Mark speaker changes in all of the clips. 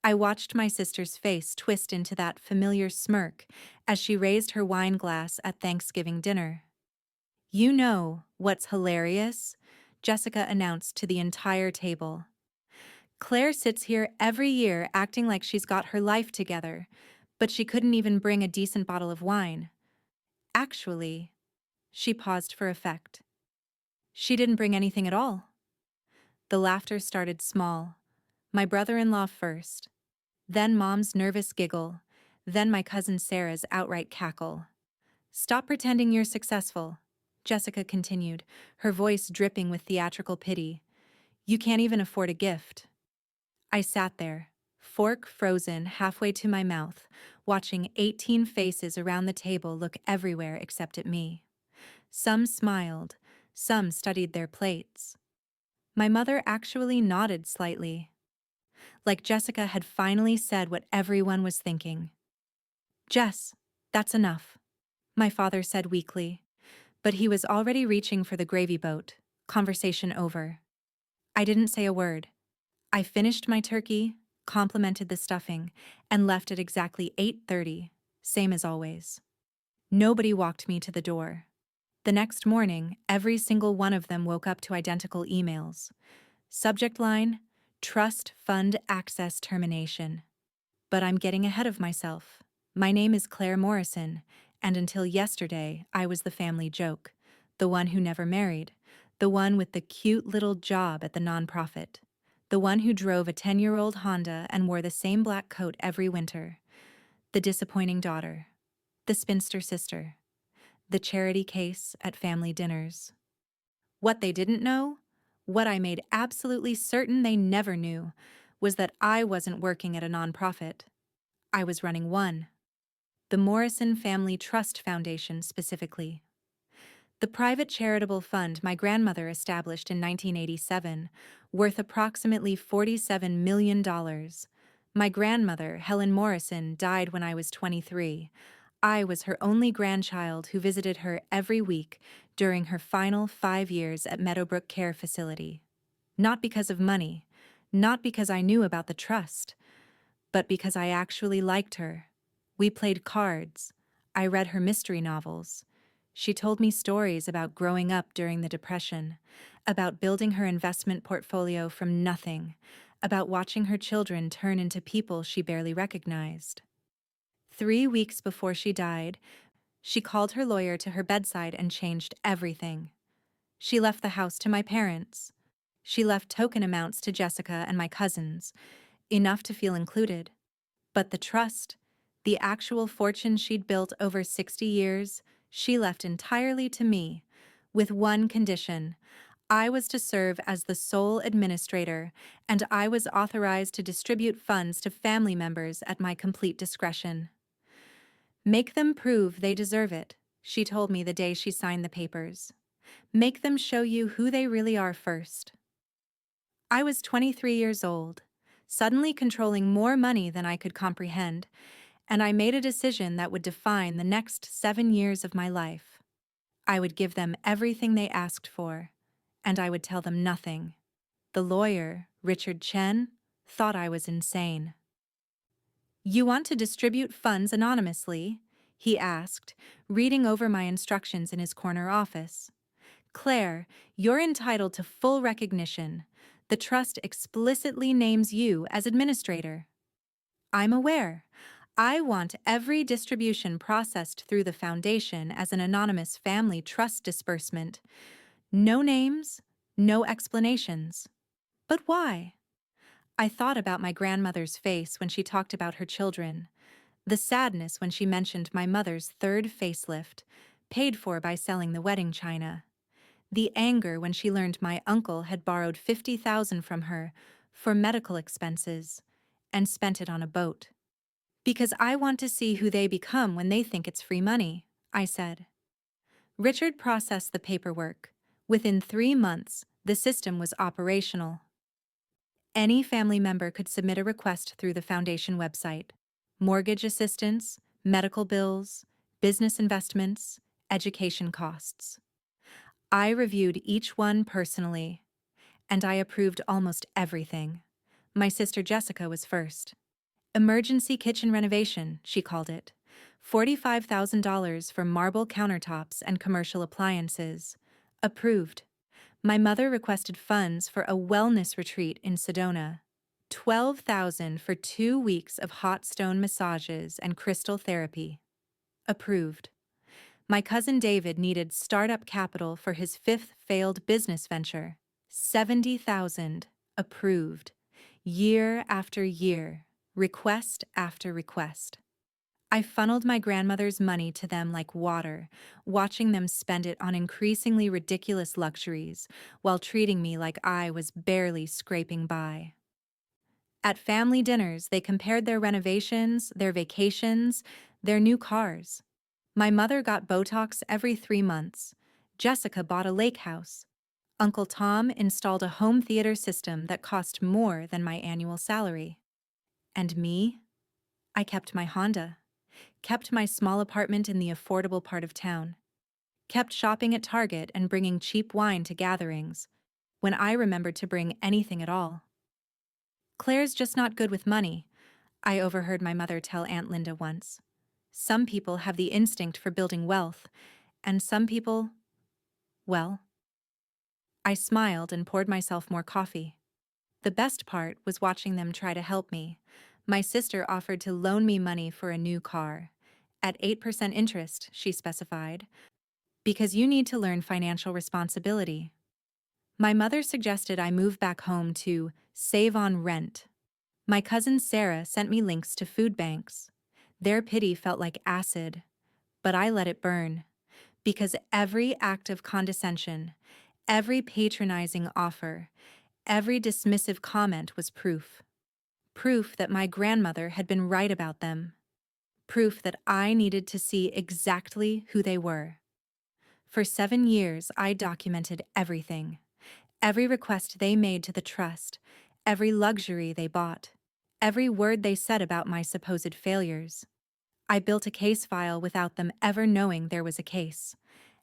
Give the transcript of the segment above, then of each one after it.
Speaker 1: I watched my sister's face twist into that familiar smirk as she raised her wine glass at Thanksgiving dinner. "You know what's hilarious?" Jessica announced to the entire table. "Claire sits here every year acting like she's got her life together, but she couldn't even bring a decent bottle of wine. Actually," she paused for effect, "she didn't bring anything at all." The laughter started small. My brother-in-law first, then Mom's nervous giggle, then my cousin Sarah's outright cackle. "Stop pretending you're successful," Jessica continued, her voice dripping with theatrical pity. "You can't even afford a gift." I sat there, fork frozen halfway to my mouth, watching 18 faces around the table look everywhere except at me. Some smiled, some studied their plates. My mother actually nodded slightly, like Jessica had finally said what everyone was thinking. "Jess, that's enough," my father said weakly, but he was already reaching for the gravy boat. Conversation over. I didn't say a word. I finished my turkey, complimented the stuffing, and left at exactly 8:30, same as always. Nobody walked me to the door. The next morning, every single one of them woke up to identical emails. Subject line: Trust Fund Access Termination. But I'm getting ahead of myself. My name is Claire Morrison, and until yesterday, I was the family joke, the one who never married, the one with the cute little job at the nonprofit, the one who drove a 10-year-old Honda and wore the same black coat every winter, the disappointing daughter, the spinster sister, the charity case at family dinners. What they didn't know, what I made absolutely certain they never knew, was that I wasn't working at a nonprofit. I was running one. The Morrison Family Trust Foundation specifically. The private charitable fund my grandmother established in 1987, worth approximately $47 million. My grandmother, Helen Morrison, died when I was 23. I was her only grandchild who visited her every week during her final 5 years at Meadowbrook Care Facility. Not because of money, not because I knew about the trust, but because I actually liked her. We played cards. I read her mystery novels. She told me stories about growing up during the Depression, about building her investment portfolio from nothing, about watching her children turn into people she barely recognized. 3 weeks before she died, she called her lawyer to her bedside and changed everything. She left the house to my parents. She left token amounts to Jessica and my cousins, enough to feel included. But the trust, the actual fortune she'd built over 60 years, she left entirely to me, with one condition: I was to serve as the sole administrator, and I was authorized to distribute funds to family members at my complete discretion. "Make them prove they deserve it," she told me the day she signed the papers. "Make them show you who they really are first." I was 23 years old, suddenly controlling more money than I could comprehend, and I made a decision that would define the next 7 years of my life. I would give them everything they asked for, and I would tell them nothing. The lawyer, Richard Chen, thought I was insane. "You want to distribute funds anonymously?" he asked, reading over my instructions in his corner office. "Claire, you're entitled to full recognition. The trust explicitly names you as administrator." "I'm aware. I want every distribution processed through the foundation as an anonymous family trust disbursement. No names, no explanations." "But why?" I thought about my grandmother's face when she talked about her children, the sadness when she mentioned my mother's third facelift, paid for by selling the wedding china, the anger when she learned my uncle had borrowed $50,000 from her for medical expenses and spent it on a boat. "Because I want to see who they become when they think it's free money," I said. Richard processed the paperwork. Within 3 months, the system was operational. Any family member could submit a request through the foundation website. Mortgage assistance, medical bills, business investments, education costs. I reviewed each one personally, and I approved almost everything. My sister Jessica was first. Emergency kitchen renovation, she called it. $45,000 for marble countertops and commercial appliances. Approved. My mother requested funds for a wellness retreat in Sedona. 12,000 for 2 weeks of hot stone massages and crystal therapy. Approved. My cousin David needed startup capital for his 5th failed business venture. 70,000. Approved. Year after year. Request after request. I funneled my grandmother's money to them like water, watching them spend it on increasingly ridiculous luxuries while treating me like I was barely scraping by. At family dinners, they compared their renovations, their vacations, their new cars. My mother got Botox every 3 months. Jessica bought a lake house. Uncle Tom installed a home theater system that cost more than my annual salary. And me? I kept my Honda. Kept my small apartment in the affordable part of town. Kept shopping at Target and bringing cheap wine to gatherings, when I remembered to bring anything at all. Claire's just not good with money, I overheard my mother tell Aunt Linda once. Some people have the instinct for building wealth, and some people, well. I smiled and poured myself more coffee. The best part was watching them try to help me. My sister offered to loan me money for a new car. At 8% interest, she specified, because you need to learn financial responsibility. My mother suggested I move back home to save on rent. My cousin Sarah sent me links to food banks. Their pity felt like acid, but I let it burn, because every act of condescension, every patronizing offer, every dismissive comment was proof. Proof that my grandmother had been right about them. Proof that I needed to see exactly who they were. For 7 years, I documented everything. Every request they made to the trust, every luxury they bought, every word they said about my supposed failures. I built a case file without them ever knowing there was a case.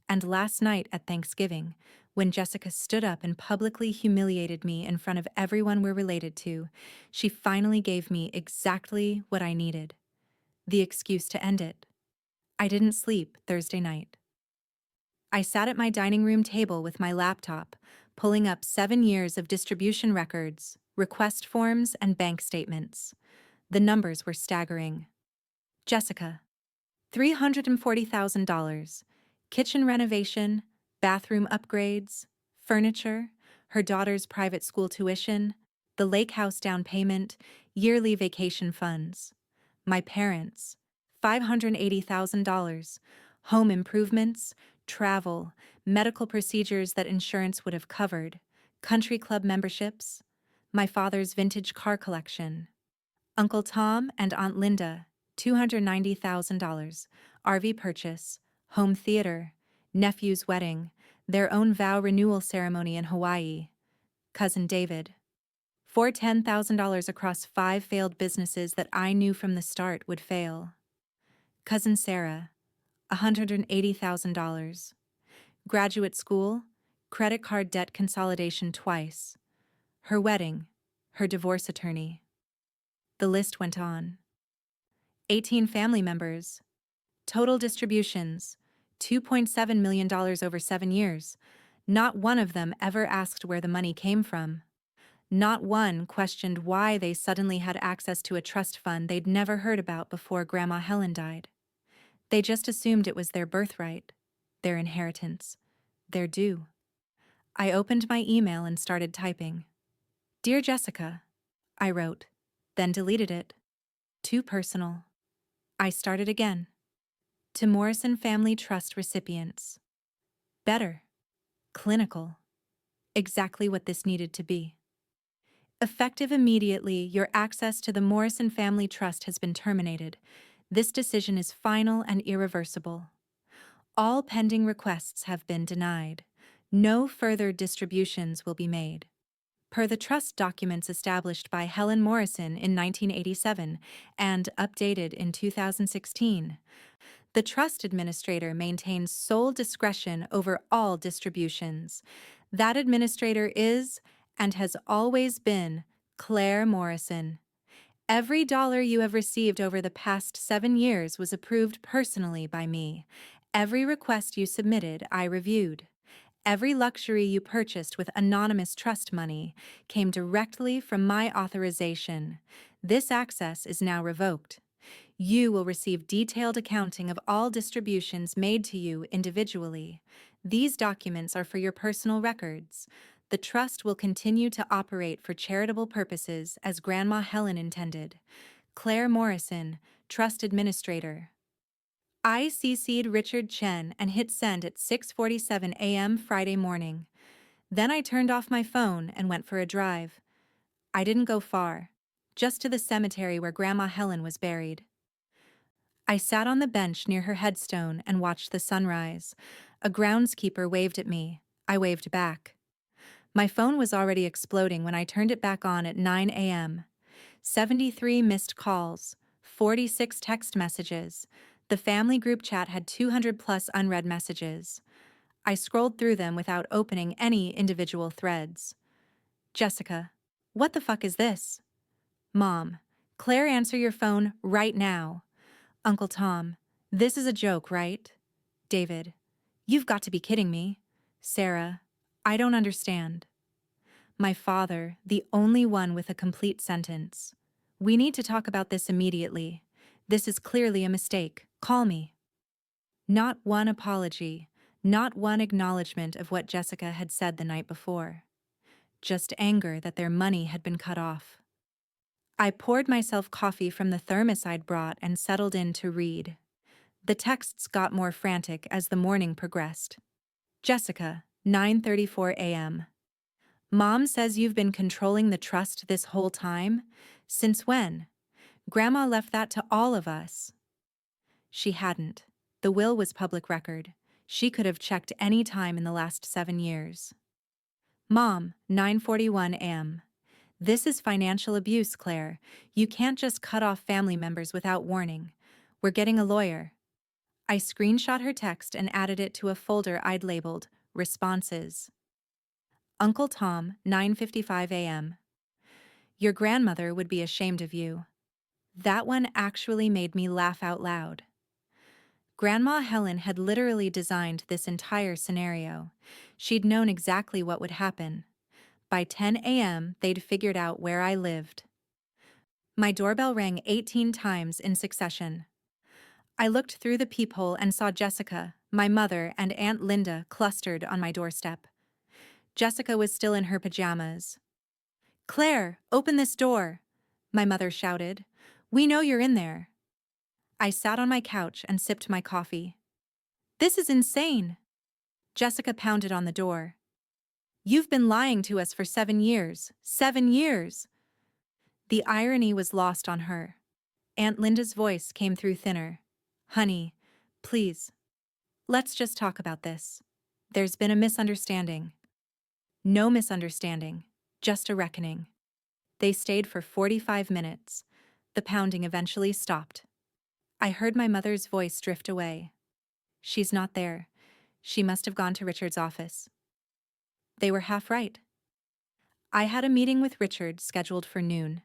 Speaker 1: And last night at Thanksgiving, when Jessica stood up and publicly humiliated me in front of everyone we're related to, she finally gave me exactly what I needed. The excuse to end it. I didn't sleep Thursday night. I sat at my dining room table with my laptop, pulling up 7 years of distribution records, request forms, and bank statements. The numbers were staggering. Jessica, $340,000. Kitchen renovation, bathroom upgrades, furniture, her daughter's private school tuition, the lake house down payment, yearly vacation funds. My parents, $580,000. Home improvements, travel, medical procedures that insurance would have covered, country club memberships, my father's vintage car collection. Uncle Tom and Aunt Linda, $290,000, RV purchase, home theater, nephew's wedding, their own vow renewal ceremony in Hawaii. Cousin David, $410,000 across 5 failed businesses that I knew from the start would fail. Cousin Sarah, $180,000. Graduate school, credit card debt consolidation twice. Her wedding, her divorce attorney. The list went on. 18 family members. Total distributions, $2.7 million over 7 years. Not one of them ever asked where the money came from. Not one questioned why they suddenly had access to a trust fund they'd never heard about before Grandma Helen died. They just assumed it was their birthright, their inheritance, their due. I opened my email and started typing. Dear Jessica, I wrote, then deleted it. Too personal. I started again. To Morrison Family Trust recipients. Better. Clinical. Exactly what this needed to be. Effective immediately, your access to the Morrison Family Trust has been terminated. This decision is final and irreversible. All pending requests have been denied. No further distributions will be made. Per the trust documents established by Helen Morrison in 1987 and updated in 2016, the trust administrator maintains sole discretion over all distributions. That administrator is, and has always been, Claire Morrison. Every dollar you have received over the past 7 years was approved personally by me. Every request you submitted, I reviewed. Every luxury you purchased with anonymous trust money came directly from my authorization. This access is now revoked. You will receive detailed accounting of all distributions made to you individually. These documents are for your personal records. The trust will continue to operate for charitable purposes as Grandma Helen intended. Claire Morrison, Trust Administrator. I CC'd Richard Chen and hit send at 6:47 a.m. Friday morning. Then I turned off my phone and went for a drive. I didn't go far, just to the cemetery where Grandma Helen was buried. I sat on the bench near her headstone and watched the sunrise. A groundskeeper waved at me. I waved back. My phone was already exploding when I turned it back on at 9 a.m. 73 missed calls, 46 text messages. The family group chat had 200 plus unread messages. I scrolled through them without opening any individual threads. Jessica, what the fuck is this? Mom, Claire, answer your phone right now. Uncle Tom, this is a joke, right? David, you've got to be kidding me. Sarah, I don't understand. My father, the only one with a complete sentence. We need to talk about this immediately. This is clearly a mistake. Call me. Not one apology, not one acknowledgement of what Jessica had said the night before. Just anger that their money had been cut off. I poured myself coffee from the thermos I'd brought and settled in to read. The texts got more frantic as the morning progressed. Jessica, 9:34 a.m. Mom says you've been controlling the trust this whole time? Since when? Grandma left that to all of us. She hadn't. The will was public record. She could have checked any time in the last 7 years. Mom, 9:41 a.m. This is financial abuse, Claire. You can't just cut off family members without warning. We're getting a lawyer. I screenshot her text and added it to a folder I'd labeled Responses. Uncle Tom, 9:55 a.m. Your grandmother would be ashamed of you. That one actually made me laugh out loud. Grandma Helen had literally designed this entire scenario. She'd known exactly what would happen. By 10 a.m., they'd figured out where I lived. My doorbell rang 18 times in succession. I looked through the peephole and saw Jessica, my mother, and Aunt Linda clustered on my doorstep. Jessica was still in her pajamas. Claire, open this door, my mother shouted. We know you're in there. I sat on my couch and sipped my coffee. This is insane. Jessica pounded on the door. You've been lying to us for 7 years. 7 years. The irony was lost on her. Aunt Linda's voice came through thinner. Honey, please. Let's just talk about this. There's been a misunderstanding. No misunderstanding, just a reckoning. They stayed for 45 minutes. The pounding eventually stopped. I heard my mother's voice drift away. She's not there. She must have gone to Richard's office. They were half right. I had a meeting with Richard scheduled for noon.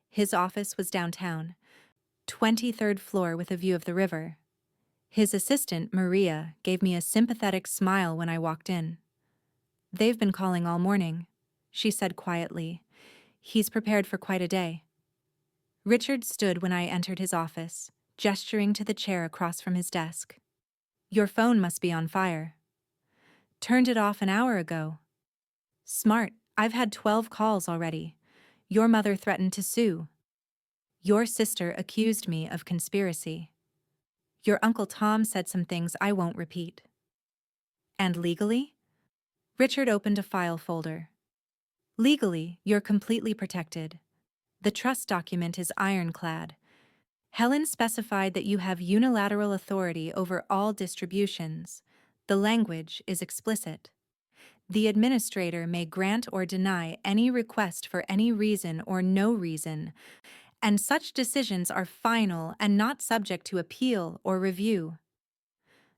Speaker 1: His office was downtown, 23rd floor with a view of the river. His assistant, Maria, gave me a sympathetic smile when I walked in. They've been calling all morning, she said quietly. He's prepared for quite a day. Richard stood when I entered his office, gesturing to the chair across from his desk. Your phone must be on fire. Turned it off an hour ago. Smart, I've had 12 calls already. Your mother threatened to sue. Your sister accused me of conspiracy. Your Uncle Tom said some things I won't repeat. And legally? Richard opened a file folder. Legally, you're completely protected. The trust document is ironclad. Helen specified that you have unilateral authority over all distributions. The language is explicit. The administrator may grant or deny any request for any reason or no reason, and such decisions are final and not subject to appeal or review.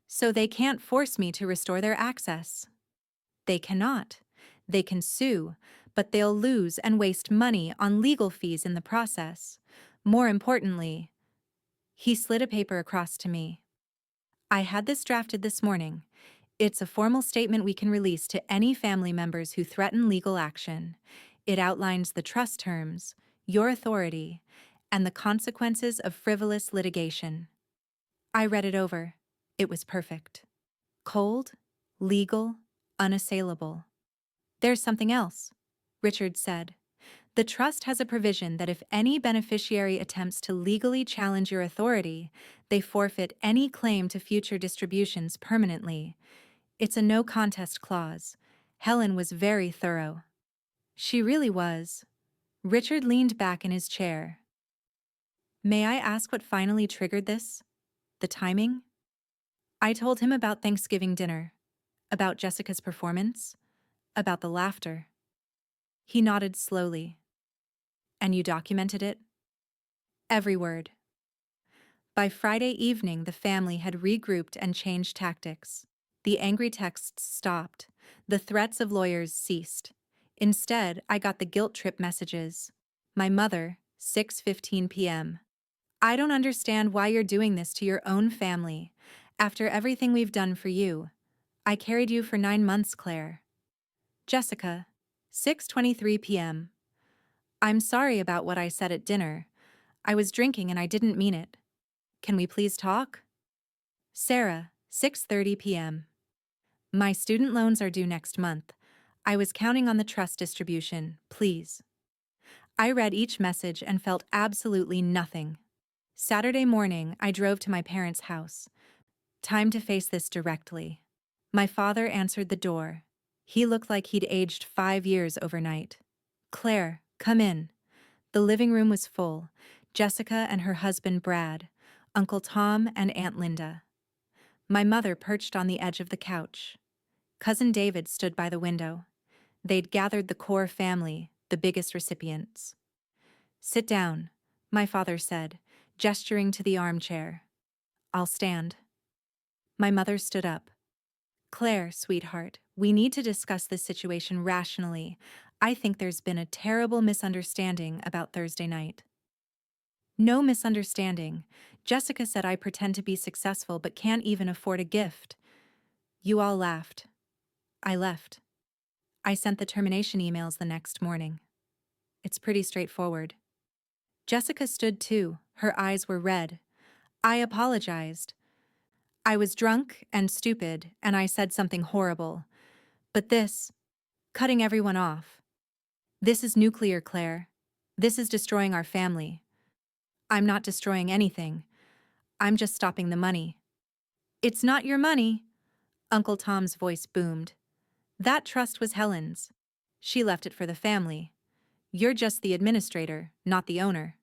Speaker 1: So they can't force me to restore their access. They cannot. They can sue, but they'll lose and waste money on legal fees in the process. More importantly, he slid a paper across to me. I had this drafted this morning. It's a formal statement we can release to any family members who threaten legal action. It outlines the trust terms, your authority, and the consequences of frivolous litigation. I read it over. It was perfect. Cold, legal, unassailable. There's something else, Richard said. The trust has a provision that if any beneficiary attempts to legally challenge your authority, they forfeit any claim to future distributions permanently. It's a no-contest clause. Helen was very thorough. She really was. Richard leaned back in his chair. May I ask what finally triggered this? The timing? I told him about Thanksgiving dinner, about Jessica's performance, about the laughter. He nodded slowly. And you documented it? Every word. By Friday evening, the family had regrouped and changed tactics. The angry texts stopped. The threats of lawyers ceased. Instead, I got the guilt trip messages. My mother, 6:15 p.m. I don't understand why you're doing this to your own family. After everything we've done for you. I carried you for 9 months, Claire. Jessica, 6:23 p.m. I'm sorry about what I said at dinner. I was drinking and I didn't mean it. Can we please talk? Sarah, 6:30 p.m. My student loans are due next month. I was counting on the trust distribution, please. I read each message and felt absolutely nothing. Saturday morning, I drove to my parents' house. Time to face this directly. My father answered the door. He looked like he'd aged 5 years overnight. Claire, come in. The living room was full. Jessica and her husband Brad, Uncle Tom and Aunt Linda. My mother perched on the edge of the couch. Cousin David stood by the window. They'd gathered the core family, the biggest recipients. Sit down, my father said, gesturing to the armchair. I'll stand. My mother stood up. Claire, sweetheart, we need to discuss this situation rationally. I think there's been a terrible misunderstanding about Thursday night. No misunderstanding. Jessica said I pretend to be successful but can't even afford a gift. You all laughed. I left. I sent the termination emails the next morning. It's pretty straightforward. Jessica stood too. Her eyes were red. I apologized. I was drunk and stupid, and I said something horrible. But this, cutting everyone off. This is nuclear, Claire. This is destroying our family. I'm not destroying anything. I'm just stopping the money. It's not your money, Uncle Tom's voice boomed. That trust was Helen's. She left it for the family. You're just the administrator, not the owner.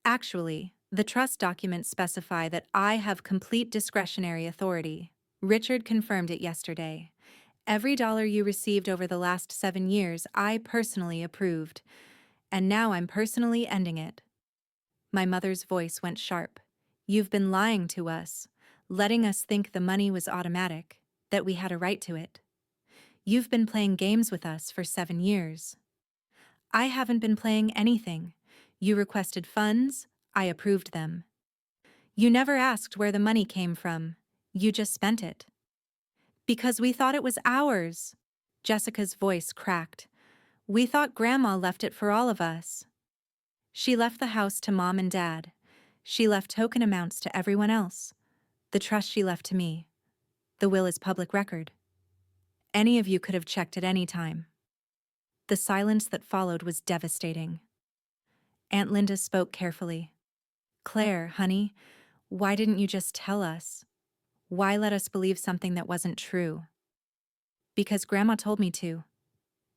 Speaker 1: Actually, the trust documents specify that I have complete discretionary authority. Richard confirmed it yesterday. Every dollar you received over the last 7 years, I personally approved. And now I'm personally ending it. My mother's voice went sharp. You've been lying to us, letting us think the money was automatic, that we had a right to it. You've been playing games with us for 7 years. I haven't been playing anything. You requested funds, I approved them. You never asked where the money came from. You just spent it. Because we thought it was ours. Jessica's voice cracked. We thought Grandma left it for all of us. She left the house to Mom and Dad. She left token amounts to everyone else. The trust she left to me. The will is public record. Any of you could have checked at any time. The silence that followed was devastating. Aunt Linda spoke carefully. Claire, honey, why didn't you just tell us? Why let us believe something that wasn't true? Because Grandma told me to.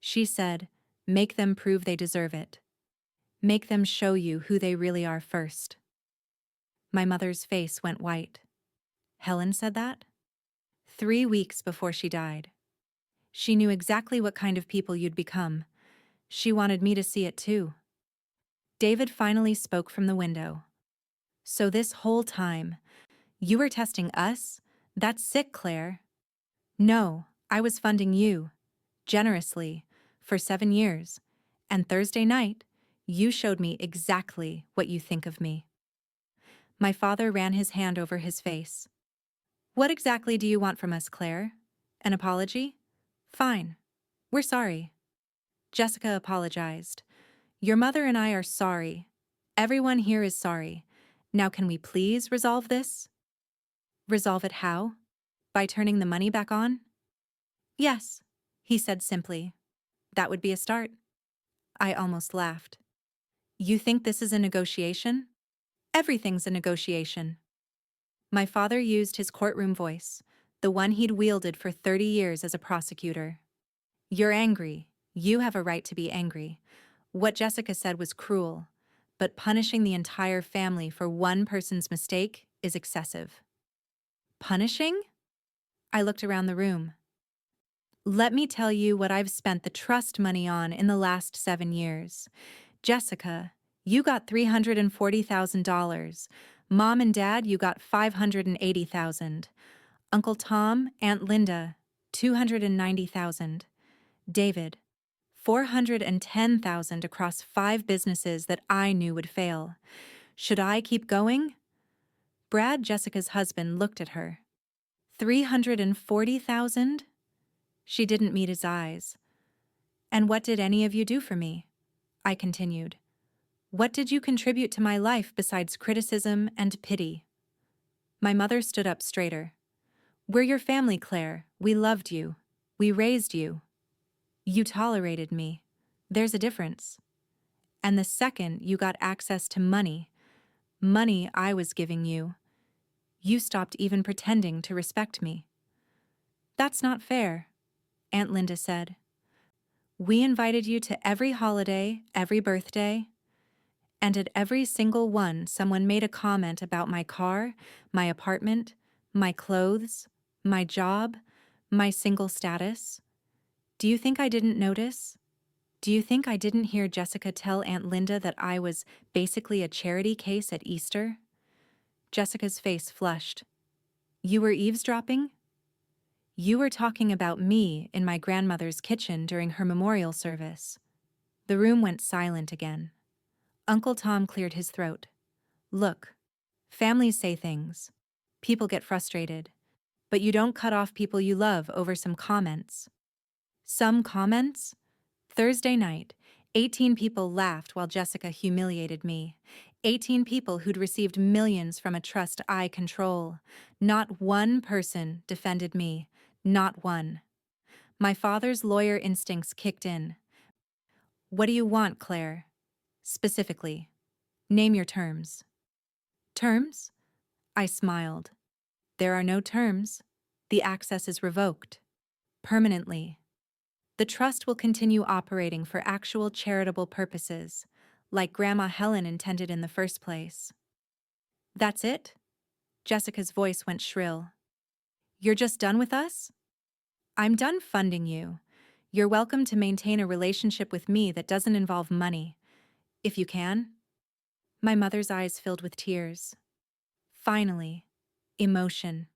Speaker 1: She said, make them prove they deserve it. Make them show you who they really are first. My mother's face went white. Helen said that? 3 weeks before she died. She knew exactly what kind of people you'd become. She wanted me to see it too. David finally spoke from the window. So this whole time, you were testing us? That's sick, Claire. No, I was funding you, generously, for 7 years. And Thursday night, You showed me exactly what you think of me. My father ran his hand over his face. What exactly do you want from us, Claire? An apology? Fine. We're sorry. Jessica apologized. Your mother and I are sorry. Everyone here is sorry. Now can we please resolve this? Resolve it how? By turning the money back on? Yes, he said simply. That would be a start. I almost laughed. You think this is a negotiation? Everything's a negotiation. My father used his courtroom voice, the one he'd wielded for 30 years as a prosecutor. You're angry. You have a right to be angry. What Jessica said was cruel, but punishing the entire family for one person's mistake is excessive. Punishing? I looked around the room. Let me tell you what I've spent the trust money on in the last 7 years. Jessica, you got $340,000. Mom and Dad, you got $580,000. Uncle Tom, Aunt Linda, $290,000. David, $410,000 across 5 businesses that I knew would fail. Should I keep going? Brad, Jessica's husband, looked at her. $340,000? She didn't meet his eyes. And what did any of you do for me? I continued. What did you contribute to my life besides criticism and pity? My mother stood up straighter. We're your family, Claire. We loved you. We raised you. You tolerated me. There's a difference. And the second you got access to money I was giving you, you stopped even pretending to respect me. That's not fair, Aunt Linda said. We invited you to every holiday, every birthday, and at every single one someone made a comment about my car, my apartment, my clothes, my job, my single status. Do you think I didn't notice? Do you think I didn't hear Jessica tell Aunt Linda that I was basically a charity case at Easter? Jessica's face flushed. You were eavesdropping? You were talking about me in my grandmother's kitchen during her memorial service. The room went silent again. Uncle Tom cleared his throat. Look, families say things. People get frustrated. But you don't cut off people you love over some comments. Some comments? Thursday night, 18 people laughed while Jessica humiliated me. 18 people who'd received millions from a trust I control. Not one person defended me. Not one. My father's lawyer instincts kicked in. What do you want, Claire? Specifically. Name your terms. Terms? I smiled. There are no terms. The access is revoked. Permanently. The trust will continue operating for actual charitable purposes, like Grandma Helen intended in the first place. That's it? Jessica's voice went shrill. You're just done with us? I'm done funding you. You're welcome to maintain a relationship with me that doesn't involve money, if you can. My mother's eyes filled with tears. Finally, emotion.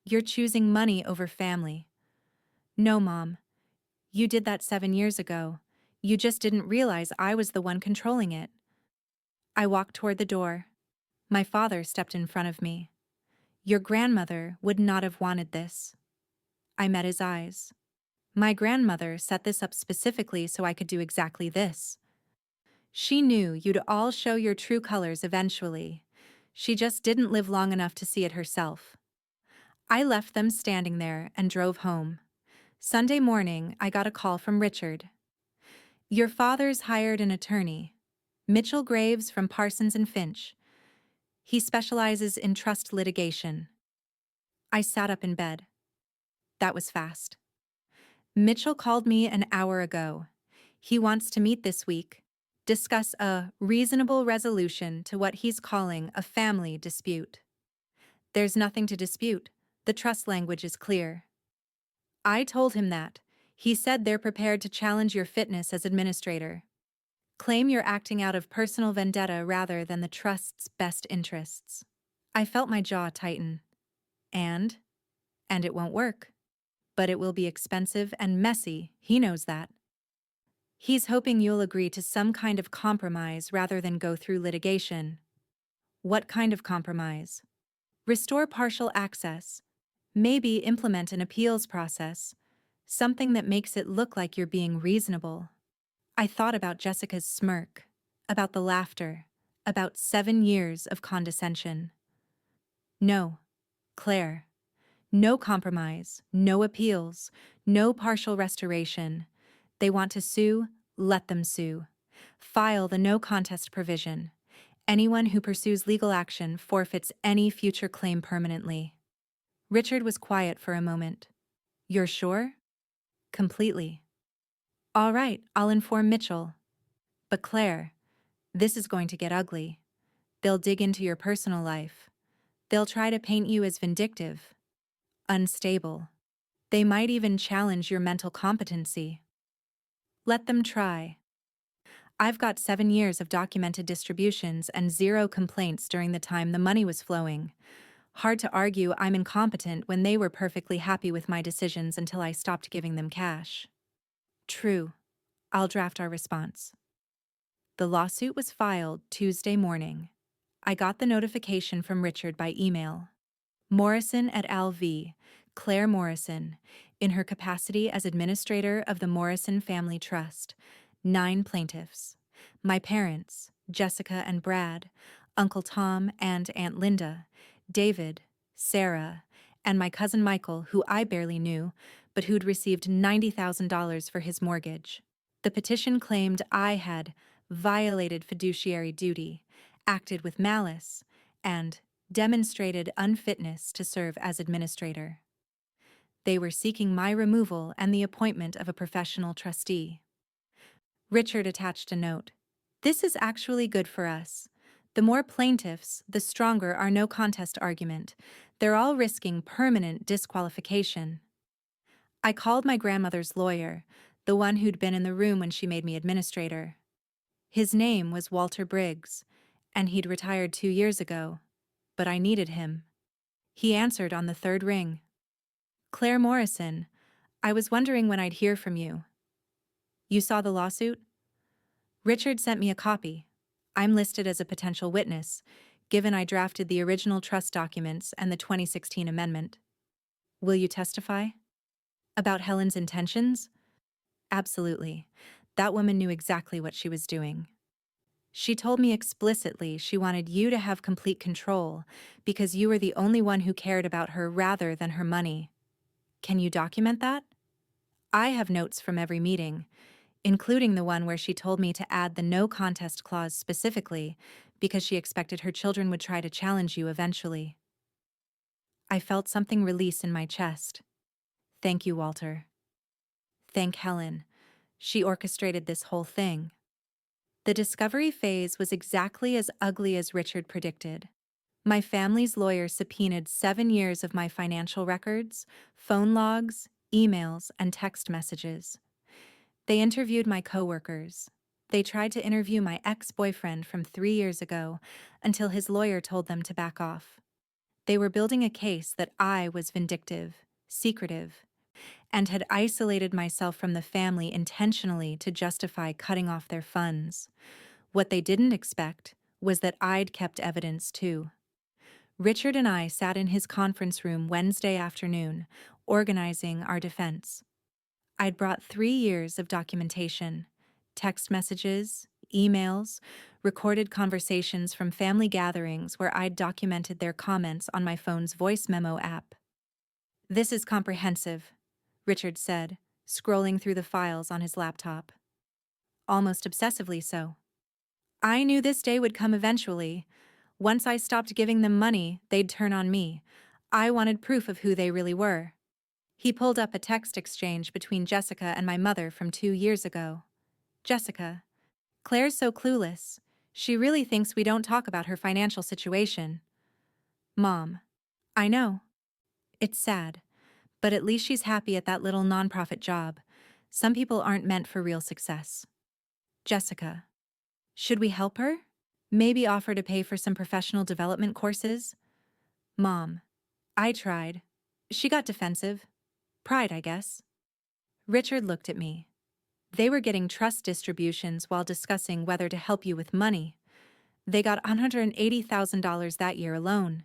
Speaker 1: You're choosing money over family. No, Mom. You did that 7 years ago. You just didn't realize I was the one controlling it. I walked toward the door. My father stepped in front of me. Your grandmother would not have wanted this. I met his eyes. My grandmother set this up specifically so I could do exactly this. She knew you'd all show your true colors eventually. She just didn't live long enough to see it herself. I left them standing there and drove home. Sunday morning, I got a call from Richard. Your father's hired an attorney, Mitchell Graves from Parsons and Finch. He specializes in trust litigation. I sat up in bed. That was fast. Mitchell called me an hour ago. He wants to meet this week, discuss a reasonable resolution to what he's calling a family dispute. There's nothing to dispute. The trust language is clear. I told him that. He said they're prepared to challenge your fitness as administrator. Claim you're acting out of personal vendetta rather than the trust's best interests. I felt my jaw tighten. And it won't work. But it will be expensive and messy, he knows that. He's hoping you'll agree to some kind of compromise rather than go through litigation. What kind of compromise? Restore partial access. Maybe implement an appeals process. Something that makes it look like you're being reasonable. I thought about Jessica's smirk, about the laughter, about 7 years of condescension. No, Claire. No compromise, no appeals, no partial restoration. They want to sue, let them sue. File the no contest provision. Anyone who pursues legal action forfeits any future claim permanently. Richard was quiet for a moment. You're sure? Completely. All right, I'll inform Mitchell. But Claire, this is going to get ugly. They'll dig into your personal life. They'll try to paint you as vindictive, unstable. They might even challenge your mental competency. Let them try. I've got 7 years of documented distributions and 0 complaints during the time the money was flowing. Hard to argue I'm incompetent when they were perfectly happy with my decisions until I stopped giving them cash. True. I'll draft our response. The lawsuit was filed Tuesday morning. I got the notification from Richard by email. Morrison et al. v. Claire Morrison, in her capacity as administrator of the Morrison Family Trust, 9 plaintiffs. My parents, Jessica and Brad, Uncle Tom and Aunt Linda, David, Sarah, and my cousin Michael, who I barely knew, but who'd received $90,000 for his mortgage. The petition claimed I had violated fiduciary duty, acted with malice, and demonstrated unfitness to serve as administrator. They were seeking my removal and the appointment of a professional trustee. Richard attached a note. This is actually good for us. The more plaintiffs, the stronger our no contest argument. They're all risking permanent disqualification. I called my grandmother's lawyer, the one who'd been in the room when she made me administrator. His name was Walter Briggs, and he'd retired 2 years ago, but I needed him. He answered on the 3rd ring. Claire Morrison, I was wondering when I'd hear from you. You saw the lawsuit? Richard sent me a copy. I'm listed as a potential witness, given I drafted the original trust documents and the 2016 amendment. Will you testify? About Helen's intentions? Absolutely. That woman knew exactly what she was doing. She told me explicitly she wanted you to have complete control because you were the only one who cared about her rather than her money. Can you document that? I have notes from every meeting, including the one where she told me to add the no contest clause specifically because she expected her children would try to challenge you eventually. I felt something release in my chest. Thank you, Walter. Thank Helen. She orchestrated this whole thing. The discovery phase was exactly as ugly as Richard predicted. My family's lawyer subpoenaed 7 years of my financial records, phone logs, emails, and text messages. They interviewed my coworkers. They tried to interview my ex-boyfriend from 3 years ago until his lawyer told them to back off. They were building a case that I was vindictive, secretive, and had isolated myself from the family intentionally to justify cutting off their funds. What they didn't expect was that I'd kept evidence too. Richard and I sat in his conference room Wednesday afternoon, organizing our defense. I'd brought 3 years of documentation, text messages, emails, recorded conversations from family gatherings where I'd documented their comments on my phone's voice memo app. This is comprehensive, Richard said, scrolling through the files on his laptop. Almost obsessively so. I knew this day would come eventually. Once I stopped giving them money, they'd turn on me. I wanted proof of who they really were. He pulled up a text exchange between Jessica and my mother from 2 years ago. Jessica, Claire's so clueless. She really thinks we don't talk about her financial situation. Mom, I know. It's sad, but at least she's happy at that little nonprofit job. Some people aren't meant for real success. Jessica, should we help her? Maybe offer to pay for some professional development courses? Mom, I tried. She got defensive. Pride, I guess. Richard looked at me. They were getting trust distributions while discussing whether to help you with money. They got $180,000 that year alone.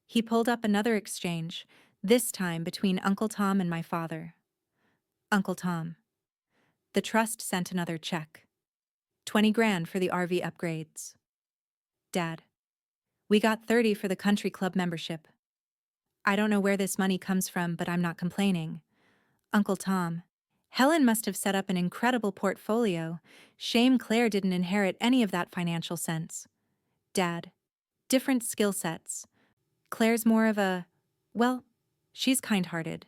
Speaker 1: He pulled up another exchange, this time between Uncle Tom and my father. Uncle Tom. The trust sent another check. 20 grand for the RV upgrades. Dad. We got 30 for the country club membership. I don't know where this money comes from, but I'm not complaining. Uncle Tom. Helen must have set up an incredible portfolio. Shame Claire didn't inherit any of that financial sense. Dad. Different skill sets. Claire's more of a, well, she's kind-hearted.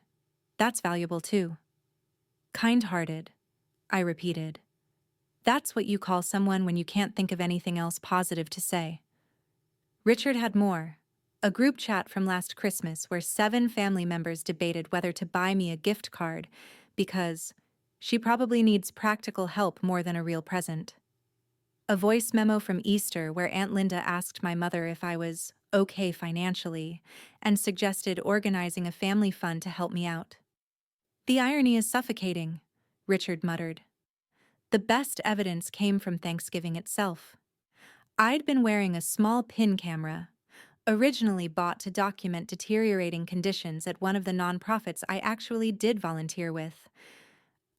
Speaker 1: That's valuable too. Kind-hearted, I repeated. That's what you call someone when you can't think of anything else positive to say. Richard had more. A group chat from last Christmas where 7 family members debated whether to buy me a gift card because she probably needs practical help more than a real present. A voice memo from Easter where Aunt Linda asked my mother if I was okay financially and suggested organizing a family fund to help me out. The irony is suffocating, Richard muttered. The best evidence came from Thanksgiving itself. I'd been wearing a small pin camera, originally bought to document deteriorating conditions at one of the nonprofits I actually did volunteer with.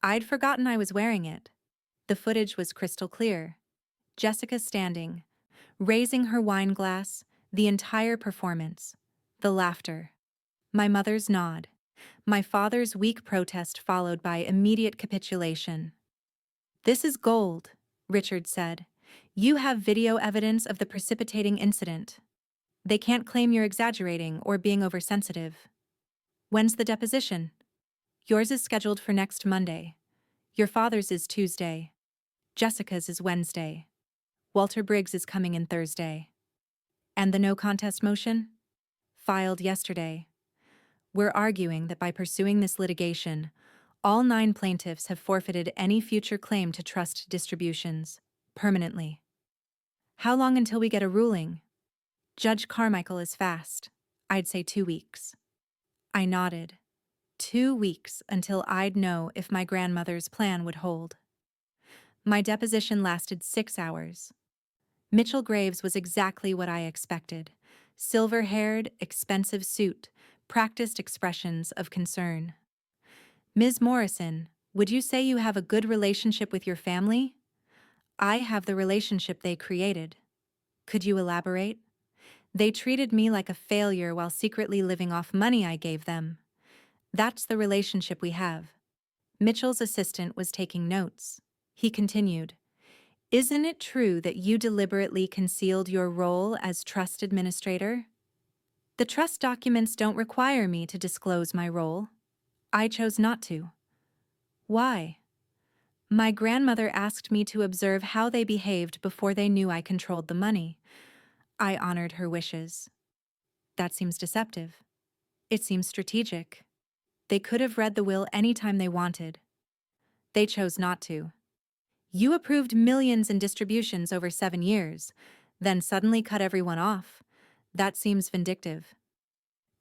Speaker 1: I'd forgotten I was wearing it. The footage was crystal clear. Jessica standing, raising her wine glass, the entire performance, the laughter. My mother's nod. My father's weak protest followed by immediate capitulation. This is gold, Richard said. You have video evidence of the precipitating incident. They can't claim you're exaggerating or being oversensitive. When's the deposition? Yours is scheduled for next Monday. Your father's is Tuesday. Jessica's is Wednesday. Walter Briggs is coming in Thursday. And the no contest motion? Filed yesterday. We're arguing that by pursuing this litigation, all 9 plaintiffs have forfeited any future claim to trust distributions, permanently. How long until we get a ruling? Judge Carmichael is fast. I'd say 2 weeks. I nodded. 2 weeks until I'd know if my grandmother's plan would hold. My deposition lasted 6 hours. Mitchell Graves was exactly what I expected. Silver-haired, expensive suit, practiced expressions of concern. Ms. Morrison, would you say you have a good relationship with your family? I have the relationship they created. Could you elaborate? They treated me like a failure while secretly living off money I gave them. That's the relationship we have. Mitchell's assistant was taking notes. He continued, Isn't it true that you deliberately concealed your role as trust administrator? The trust documents don't require me to disclose my role. I chose not to. Why? My grandmother asked me to observe how they behaved before they knew I controlled the money. I honored her wishes. That seems deceptive. It seems strategic. They could have read the will anytime they wanted. They chose not to. You approved millions in distributions over 7 years, then suddenly cut everyone off. That seems vindictive.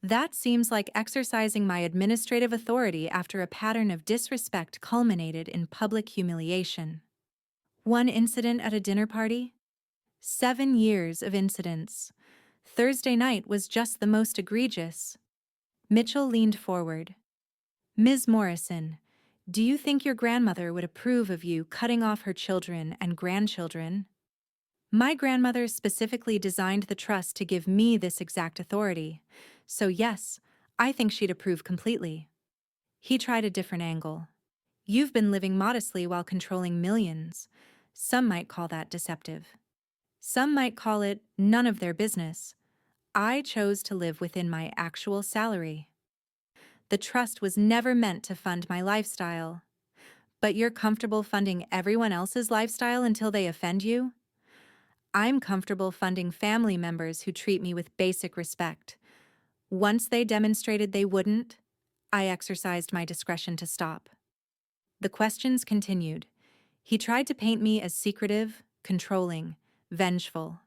Speaker 1: That seems like exercising my administrative authority after a pattern of disrespect culminated in public humiliation. One incident at a dinner party? 7 years of incidents. Thursday night was just the most egregious. Mitchell leaned forward. Ms. Morrison, do you think your grandmother would approve of you cutting off her children and grandchildren? My grandmother specifically designed the trust to give me this exact authority. So yes, I think she'd approve completely. He tried a different angle. You've been living modestly while controlling millions. Some might call that deceptive. Some might call it none of their business. I chose to live within my actual salary. The trust was never meant to fund my lifestyle. But you're comfortable funding everyone else's lifestyle until they offend you? I'm comfortable funding family members who treat me with basic respect. Once they demonstrated they wouldn't, I exercised my discretion to stop. The questions continued. He tried to paint me as secretive, controlling, vengeful.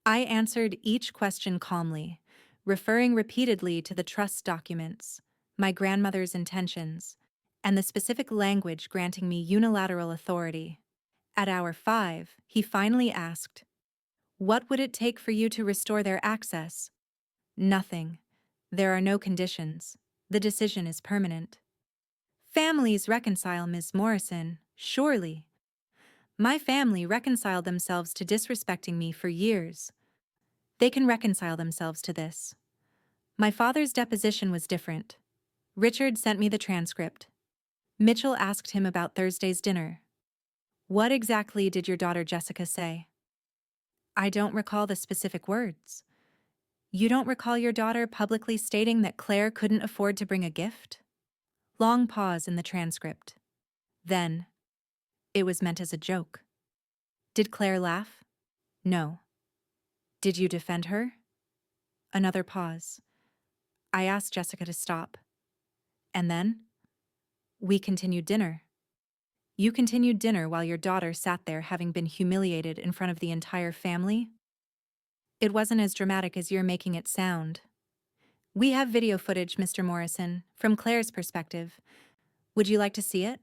Speaker 1: I answered each question calmly, referring repeatedly to the trust documents, my grandmother's intentions, and the specific language granting me unilateral authority. At hour 5, he finally asked, "What would it take for you to restore their access?" "Nothing. There are no conditions. The decision is permanent." "Families reconcile, Ms. Morrison, surely." "My family reconciled themselves to disrespecting me for years. They can reconcile themselves to this." My father's deposition was different. Richard sent me the transcript. Mitchell asked him about Thursday's dinner. "What exactly did your daughter Jessica say?" "I don't recall the specific words." "You don't recall your daughter publicly stating that Claire couldn't afford to bring a gift?" Long pause in the transcript. Then, "It was meant as a joke." "Did Claire laugh?" "No." "Did you defend her?" Another pause. "I asked Jessica to stop." "And then?" "We continued dinner." "You continued dinner while your daughter sat there having been humiliated in front of the entire family?" "It wasn't as dramatic as you're making it sound." "We have video footage, Mr. Morrison, from Claire's perspective. Would you like to see it?"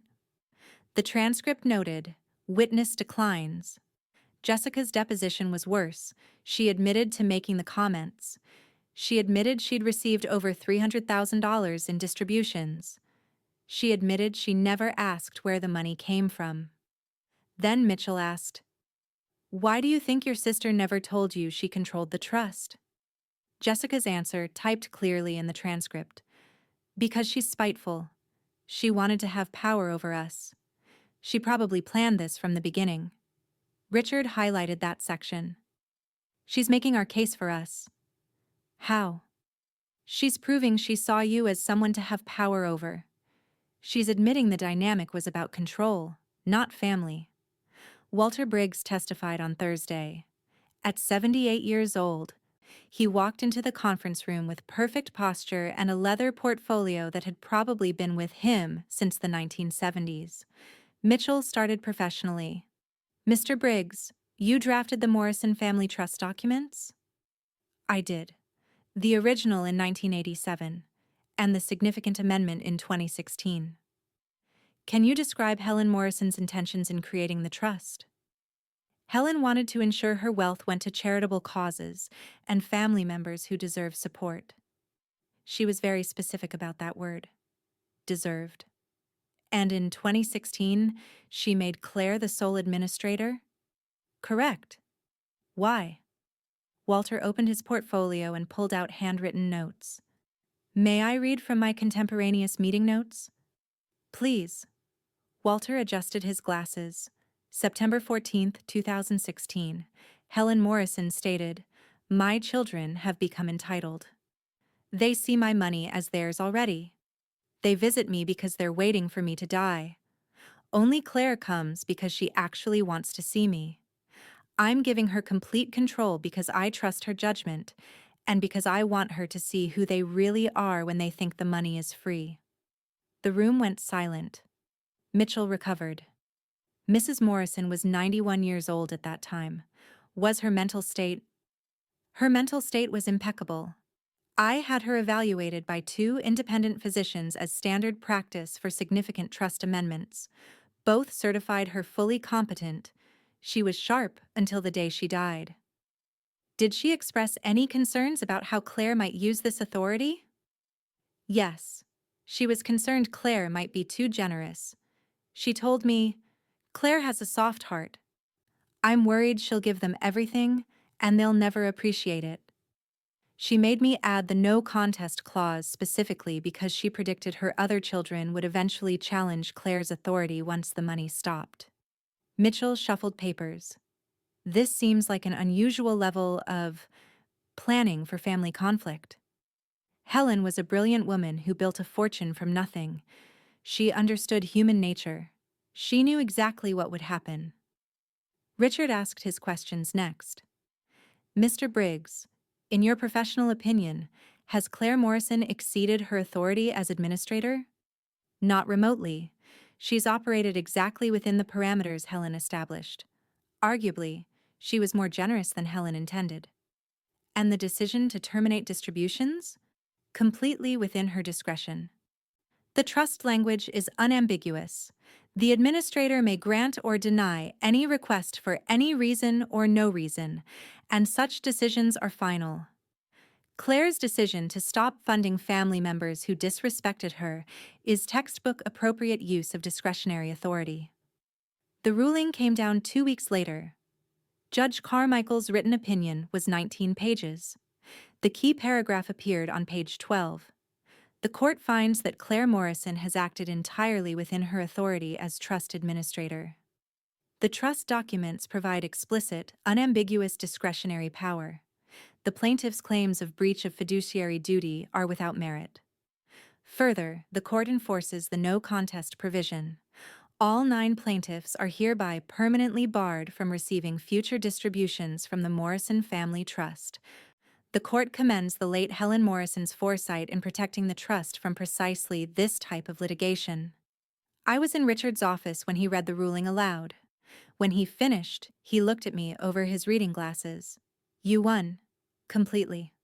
Speaker 1: The transcript noted, "Witness declines." Jessica's deposition was worse. She admitted to making the comments. She admitted she'd received over $300,000 in distributions. She admitted she never asked where the money came from. Then Mitchell asked, "Why do you think your sister never told you she controlled the trust?" Jessica's answer, typed clearly in the transcript, "Because she's spiteful. She wanted to have power over us. She probably planned this from the beginning." Richard highlighted that section. "She's making our case for us." "How?" "She's proving she saw you as someone to have power over. She's admitting the dynamic was about control, not family." Walter Briggs testified on Thursday. At 78 years old, he walked into the conference room with perfect posture and a leather portfolio that had probably been with him since the 1970s. Mitchell started professionally. "Mr. Briggs, you drafted the Morrison Family Trust documents?" "I did. The original in 1987, and the significant amendment in 2016. "Can you describe Helen Morrison's intentions in creating the trust?" "Helen wanted to ensure her wealth went to charitable causes and family members who deserve support." She was very specific about that word. Deserved. "And in 2016, she made Claire the sole administrator?" "Correct." "Why?" Walter opened his portfolio and pulled out handwritten notes. "May I read from my contemporaneous meeting notes?" "Please." Walter adjusted his glasses. September 14, 2016. Helen Morrison stated, "My children have become entitled. They see my money as theirs already. They visit me because they're waiting for me to die. Only Claire comes because she actually wants to see me. I'm giving her complete control because I trust her judgment and because I want her to see who they really are when they think the money is free." The room went silent. Mitchell recovered. Mrs. Morrison was 91 years old at that time. Was her mental state? Her mental state was impeccable. I had her evaluated by 2 independent physicians as standard practice for significant trust amendments. Both certified her fully competent. She was sharp until the day she died. Did she express any concerns about how Claire might use this authority? Yes. She was concerned Claire might be too generous. She told me, "Claire has a soft heart. I'm worried she'll give them everything, and they'll never appreciate it." She made me add the no contest clause specifically because she predicted her other children would eventually challenge Claire's authority once the money stopped. Mitchell shuffled papers. This seems like an unusual level of planning for family conflict. Helen was a brilliant woman who built a fortune from nothing. She understood human nature. She knew exactly what would happen. Richard asked his questions next. "Mr. Briggs, in your professional opinion, has Claire Morrison exceeded her authority as administrator?" "Not remotely. She's operated exactly within the parameters Helen established. Arguably, she was more generous than Helen intended." "And the decision to terminate distributions?" "Completely within her discretion." The trust language is unambiguous. The administrator may grant or deny any request for any reason or no reason, and such decisions are final. Claire's decision to stop funding family members who disrespected her is textbook appropriate use of discretionary authority. The ruling came down 2 weeks later. Judge Carmichael's written opinion was 19 pages. The key paragraph appeared on page 12. The court finds that Claire Morrison has acted entirely within her authority as trust administrator. The trust documents provide explicit, unambiguous discretionary power. The plaintiff's claims of breach of fiduciary duty are without merit. Further, the court enforces the no contest provision. All 9 plaintiffs are hereby permanently barred from receiving future distributions from the Morrison Family Trust. The court commends the late Helen Morrison's foresight in protecting the trust from precisely this type of litigation. I was in Richard's office when he read the ruling aloud. When he finished, he looked at me over his reading glasses. "You won. Completely."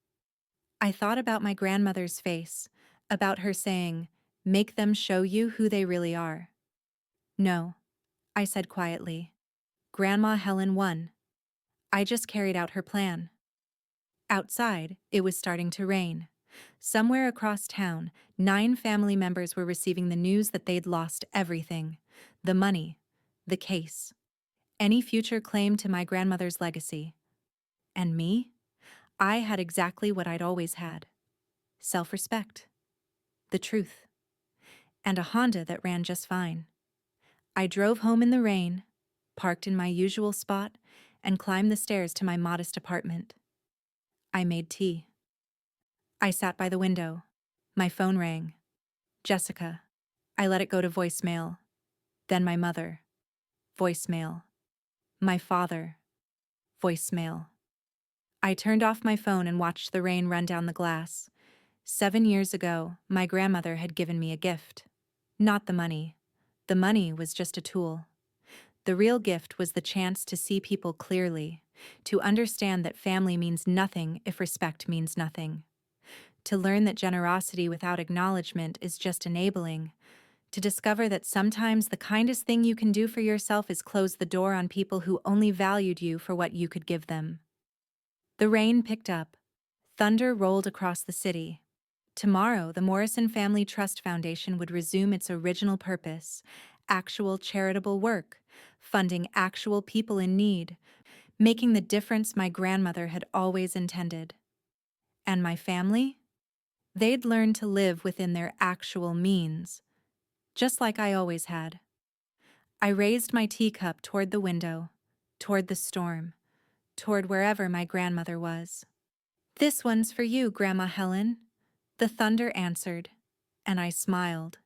Speaker 1: I thought about my grandmother's face, about her saying, "Make them show you who they really are." "No," I said quietly. "Grandma Helen won. I just carried out her plan." Outside, it was starting to rain. Somewhere across town, 9 family members were receiving the news that they'd lost everything: the money, the case, any future claim to my grandmother's legacy. And me? I had exactly what I'd always had: self-respect, the truth, and a Honda that ran just fine. I drove home in the rain, parked in my usual spot, and climbed the stairs to my modest apartment. I made tea. I sat by the window. My phone rang. Jessica. I let it go to voicemail. Then my mother. Voicemail. My father. Voicemail. I turned off my phone and watched the rain run down the glass. 7 years ago, my grandmother had given me a gift. Not the money. The money was just a tool. The real gift was the chance to see people clearly, to understand that family means nothing if respect means nothing, to learn that generosity without acknowledgement is just enabling, to discover that sometimes the kindest thing you can do for yourself is close the door on people who only valued you for what you could give them. The rain picked up. Thunder rolled across the city. Tomorrow, the Morrison Family Trust Foundation would resume its original purpose: actual charitable work, funding actual people in need, making the difference my grandmother had always intended. And my family? They'd learn to live within their actual means, just like I always had. I raised my teacup toward the window, toward the storm, toward wherever my grandmother was. "This one's for you, Grandma Helen," the thunder answered, and I smiled.